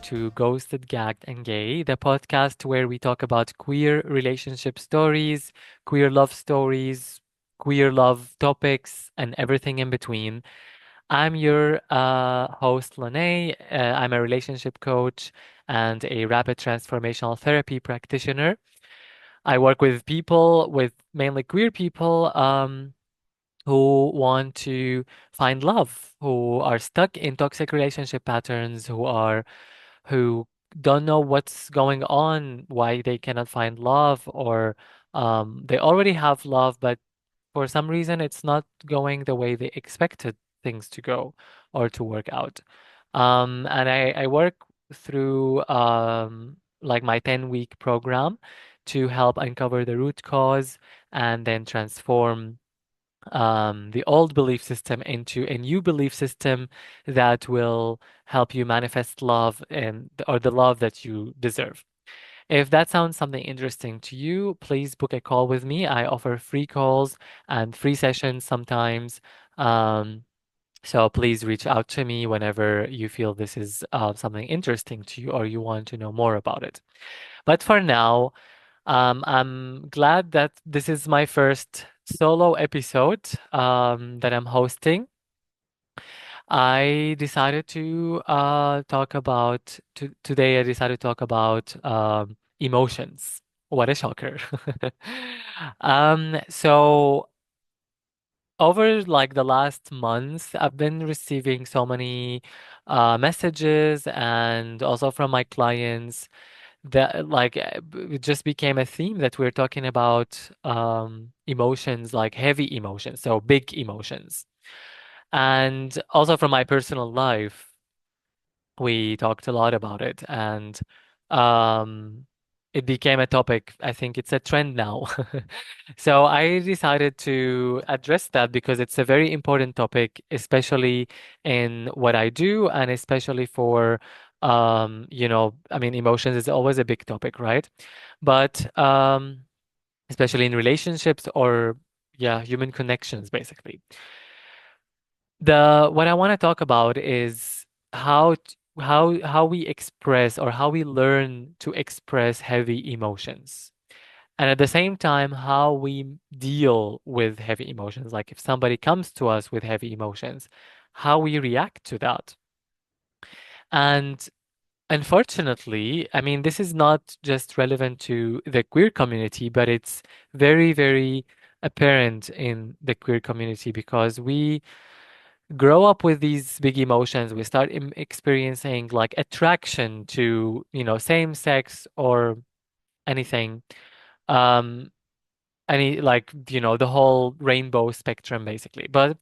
to Ghosted, Gagged and Gay, the podcast where we talk about queer relationship stories, queer love stories, queer love topics, and everything in between. I'm your host, Lonay. I'm a relationship coach and a rapid transformational therapy practitioner. I work with people, with mainly queer people, who want to find love, who are stuck in toxic relationship patterns, who don't know what's going on, why they cannot find love, or they already have love, but for some reason it's not going the way they expected things to go or to work out. And I work through like my 10-week program to help uncover the root cause and then transform the old belief system into a new belief system that will help you manifest love and or the love that you deserve. If that sounds something interesting to you, please book a call with me. I offer free calls and free sessions sometimes. Um, so please reach out to me whenever you feel this is something interesting to you or you want to know more about it. But for now, I'm glad that this is my first solo episode that I'm hosting. I decided to talk about today. I decided to talk about emotions. What a shocker! So over like the last month, I've been receiving so many messages and also from my clients that it just became a theme that we're talking about emotions, like heavy emotions, so big emotions. And also from my personal life, we talked a lot about it, and um, it became a topic. I think it's a trend now. So I decided to address that because it's a very important topic, especially in what I do, and especially for, I mean, emotions is always a big topic, right? But especially in relationships or, yeah, human connections, basically. The what I want to talk about is how we express or how we learn to express heavy emotions. And at the same time, how we deal with heavy emotions. Like if somebody comes to us with heavy emotions, how we react to that. And unfortunately, I mean, this is not just relevant to the queer community, but it's very, very apparent in the queer community because we grow up with these big emotions. We start experiencing like attraction to, same sex or anything. Um, any like, the whole rainbow spectrum basically. But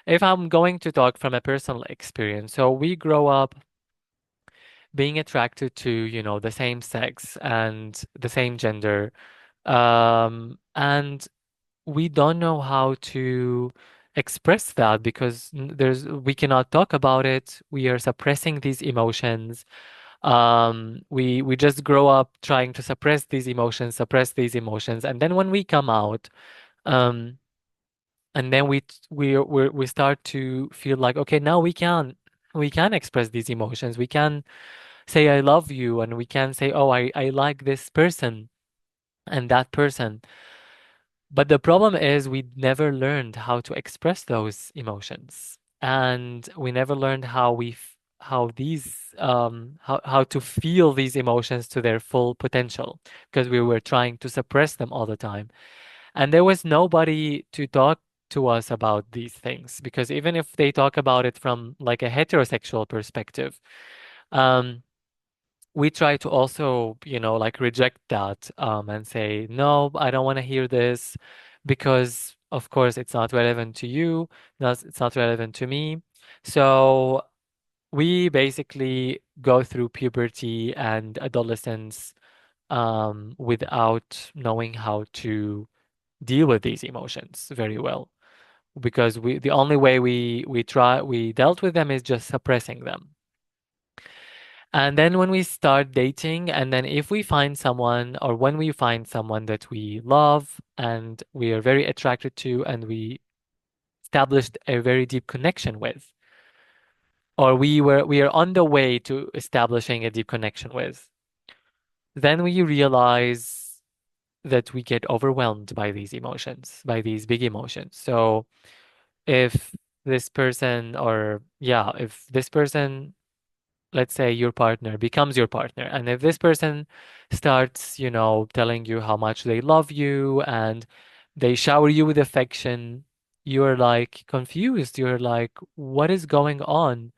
if I'm going to talk from a personal experience, so we grow up being attracted to, the same sex and the same gender. And we don't know how to express that because we cannot talk about it. We are suppressing these emotions. We just grow up trying to suppress these emotions, and then when we come out, um, and then we start to feel like, okay, now we can express these emotions. We can say I love you, and we can say, oh, I like this person and that person. But the problem is we never learned how to express those emotions. And we never learned how to feel these emotions to their full potential because we were trying to suppress them all the time. And there was nobody to talk to us about these things because even if they talk about it from like a heterosexual perspective, um, we try to also, like reject that and say, no, I don't want to hear this because, of course, it's not relevant to you. It's not relevant to me. So we basically go through puberty and adolescence without knowing how to deal with these emotions very well because the only way we dealt with them is just suppressing them. And then when we start dating, and then if we find someone, or when we find someone that we love and we are very attracted to, and we established a very deep connection with, or we are on the way to establishing a deep connection with, then we realize that we get overwhelmed by these emotions, by these big emotions. So if this person, or yeah, if this person, let's say your partner becomes your partner, and if this person starts, telling you how much they love you and they shower you with affection, you're like confused. You're like, what is going on?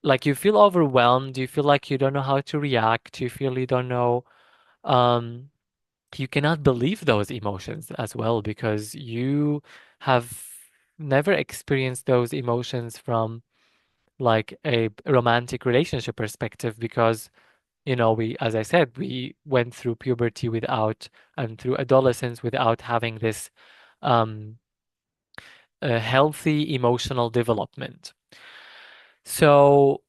Like you feel overwhelmed, you feel like you don't know how to react, you feel you don't know, um, you cannot believe those emotions as well because you have never experienced those emotions from like a romantic relationship perspective because we, as I said, we went through puberty without, and through adolescence without having this um healthy emotional development. So,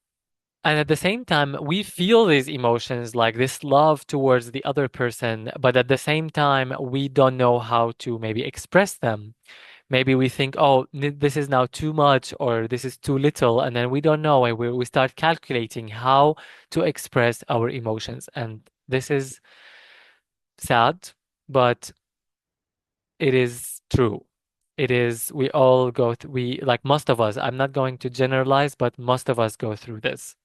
and at the same time, we feel these emotions like this love towards the other person, but at the same time, we don't know how to maybe express them. Maybe we think, oh, this is now too much or this is too little, and then we don't know, and we start calculating how to express our emotions. And this is sad, but it is true. It is, we all go through, like most of us, I'm not going to generalize, but most of us go through this.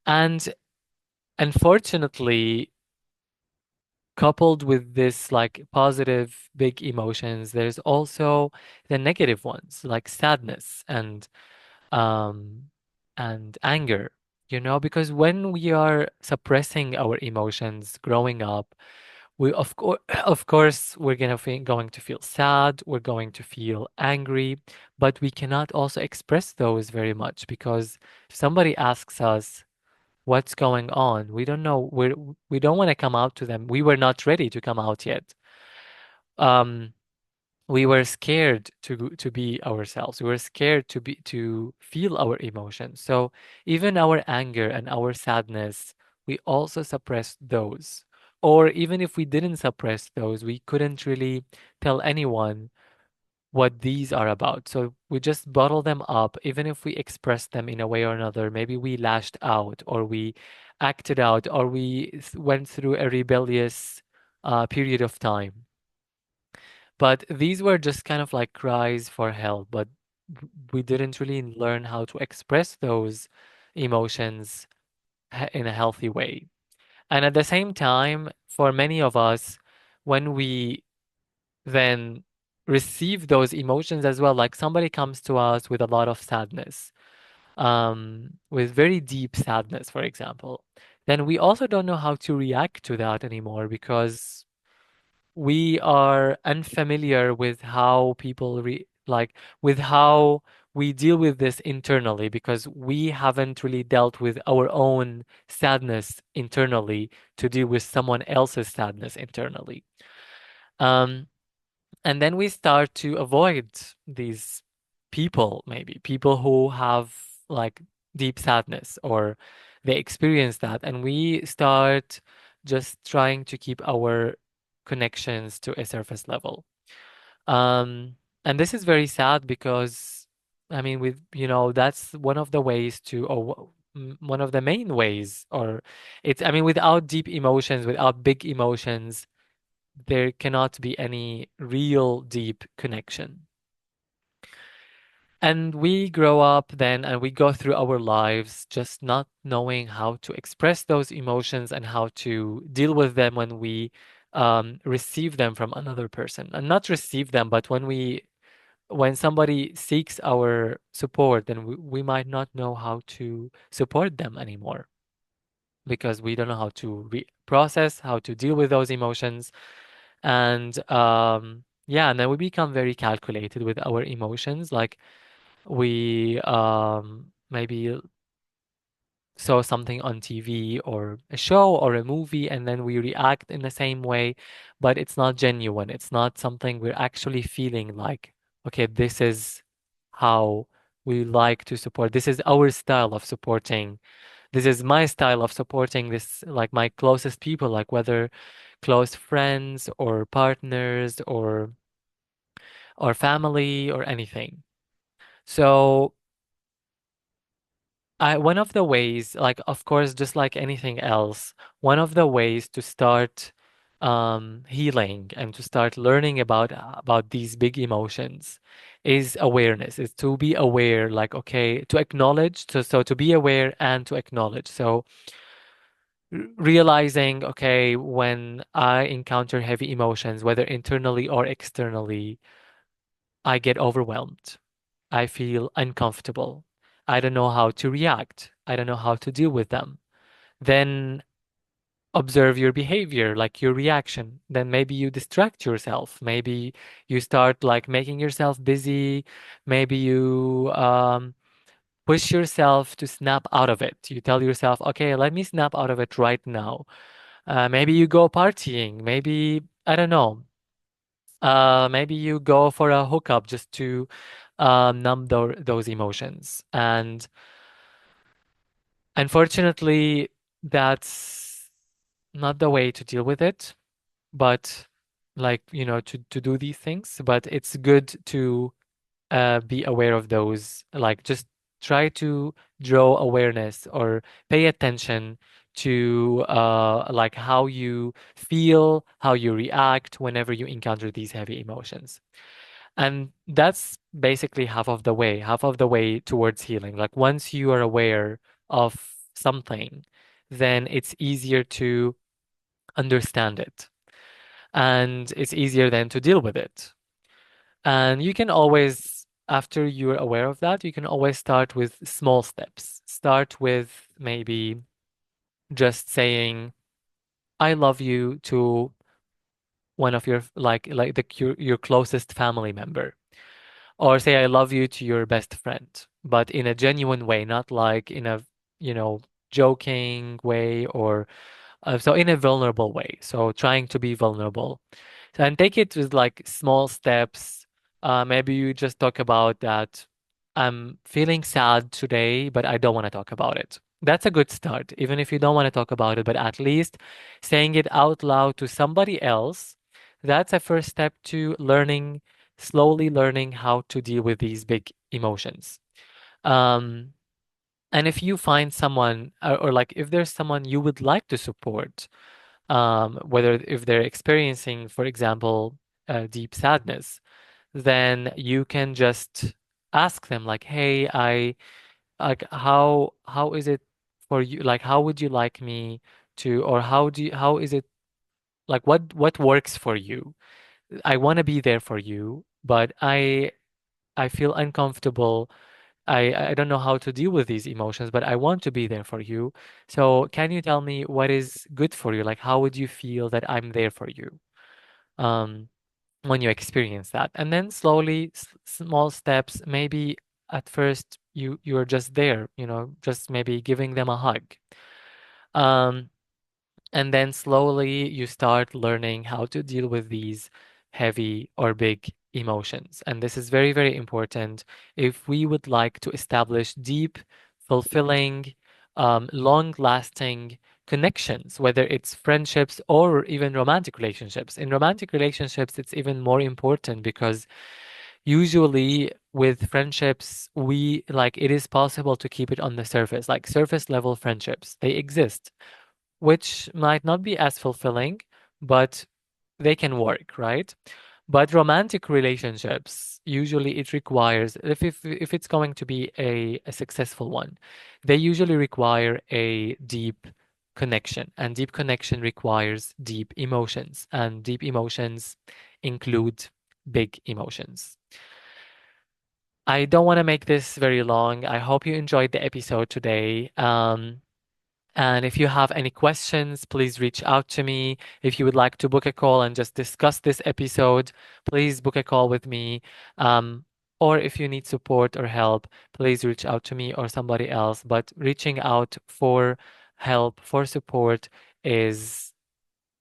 And unfortunately, coupled with this like positive big emotions, there's also the negative ones like sadness um and anger, because when we are suppressing our emotions growing up, we of course of course we're going to feel sad, we're going to feel angry, but we cannot also express those very much because if somebody asks us what's going on, we don't know, we don't want to come out to them. We were not ready to come out yet. um we were scared to be ourselves. We were scared to feel our emotions. So even our anger and our sadness, we also suppressed those. Or even if we didn't suppress those, we couldn't really tell anyone what these are about. So we just bottle them up, even if we expressed them in a way or another. Maybe we lashed out, or we acted out, or we went through a rebellious period of time. But these were just kind of like cries for help, but we didn't really learn how to express those emotions in a healthy way. And at the same time, for many of us, when we then receive those emotions as well, like somebody comes to us with a lot of sadness, with very deep sadness, for example, then we also don't know how to react to that anymore because we are unfamiliar with how people with how we deal with this internally because we haven't really dealt with our own sadness internally to deal with someone else's sadness internally. Um, and then we start to avoid these people, maybe people who have like deep sadness or they experience that. And we start just trying to keep our connections to a surface level. Um, and this is very sad because, I mean, that's one of the ways to, or one of the main ways, or I mean, without deep emotions, without big emotions, there cannot be any real deep connection. And we grow up then and we go through our lives just not knowing how to express those emotions and how to deal with them when we receive them from another person. And not receive them, but when somebody seeks our support, then we might not know how to support them anymore because we don't know how to process, how to deal with those emotions. And yeah, and then we become very calculated with our emotions. Like we maybe saw something on TV or a show or a movie, and then we react in the same way, but it's not genuine. It's not something we're actually feeling like, okay, this is how we like to support. This is our style of supporting. This is my style of supporting this, like my closest people, like whether close friends or partners or family or anything. So one of the ways, like, of course, just like anything else, one of the ways to start healing and to start learning about these big emotions is awareness, is to be aware, like, okay, to acknowledge, so to be aware and to acknowledge. So realizing, okay, when I encounter heavy emotions, whether internally or externally, I get overwhelmed. I feel uncomfortable. I don't know how to react. I don't know how to deal with them. Then observe your behavior, like your reaction. Then maybe you distract yourself. Maybe you start like making yourself busy. Maybe you push yourself to snap out of it. You tell yourself, okay, let me snap out of it right now. Maybe you go partying. Maybe, I don't know. Maybe you go for a hookup just to numb those emotions. And unfortunately, that's not the way to deal with it, but like, to do these things. But it's good to be aware of those. Like, just try to draw awareness or pay attention to like how you feel, how you react whenever you encounter these heavy emotions. And that's basically half of the way towards healing. Like, once you are aware of something, then it's easier to understand it. And it's easier then to deal with it. And you can always, after you're aware of that, you can always start with small steps. Start with maybe just saying, I love you to one of your your closest family member. Or say I love you to your best friend, but in a genuine way, not like in a, you know, joking way or so in a vulnerable way. So trying to be vulnerable. And take it with like small steps. Maybe you just talk about that I'm feeling sad today, but I don't want to talk about it. That's a good start, even if you don't want to talk about it, but at least saying it out loud to somebody else, that's a first step to learning, slowly learning how to deal with these big emotions. Um, and if you find someone, or like if there's someone you would like to support, whether if they're experiencing, for example, deep sadness, then you can just ask them like, "Hey, I like how is it for you? Like, how would you like me to, or how is it like what works for you? I want to be there for you, but I feel uncomfortable. I don't know how to deal with these emotions, but I want to be there for you. So can you tell me what is good for you? Like, how would you feel that I'm there for you um, when you experience that? And then slowly, small steps. Maybe at first you're just there, just maybe giving them a hug. Um, and then slowly you start learning how to deal with these heavy or big emotions. And this is very, very important if we would like to establish deep, fulfilling, long-lasting connections, whether it's friendships or even romantic relationships. In romantic relationships, it's even more important because usually with friendships, we like it is possible to keep it on the surface, like surface level friendships. They exist, which might not be as fulfilling, but they can work, right? But romantic relationships, usually it requires, if it's going to be a successful one, they usually require a deep connection. And deep connection requires deep emotions. And deep emotions include big emotions. I don't want to make this very long. I hope you enjoyed the episode today. And if you have any questions, please reach out to me. If you would like to book a call and just discuss this episode, please book a call with me. Um, or if you need support or help, please reach out to me or somebody else. But reaching out for help, for support is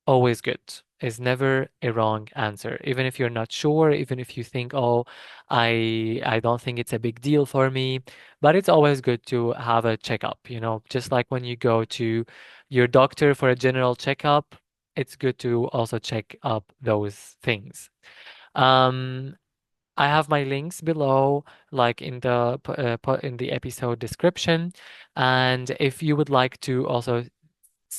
always good, is never a wrong answer. Even if you're not sure, even if you think, oh, I don't think it's a big deal for me, but it's always good to have a checkup, just like when you go to your doctor for a general checkup, it's good to also check up those things. Um, I have my links below, like in the in the episode description. And if you would like to also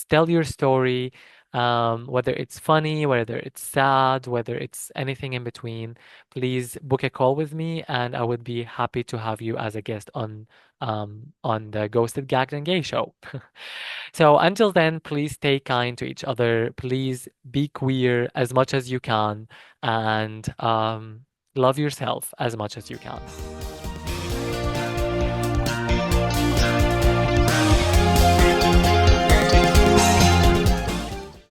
tell your story, whether it's funny, whether it's sad, whether it's anything in between, please book a call with me, and I would be happy to have you as a guest on the Ghosted Gagged and Gay show. So until then, please stay kind to each other. Please be queer as much as you can, and love yourself as much as you can.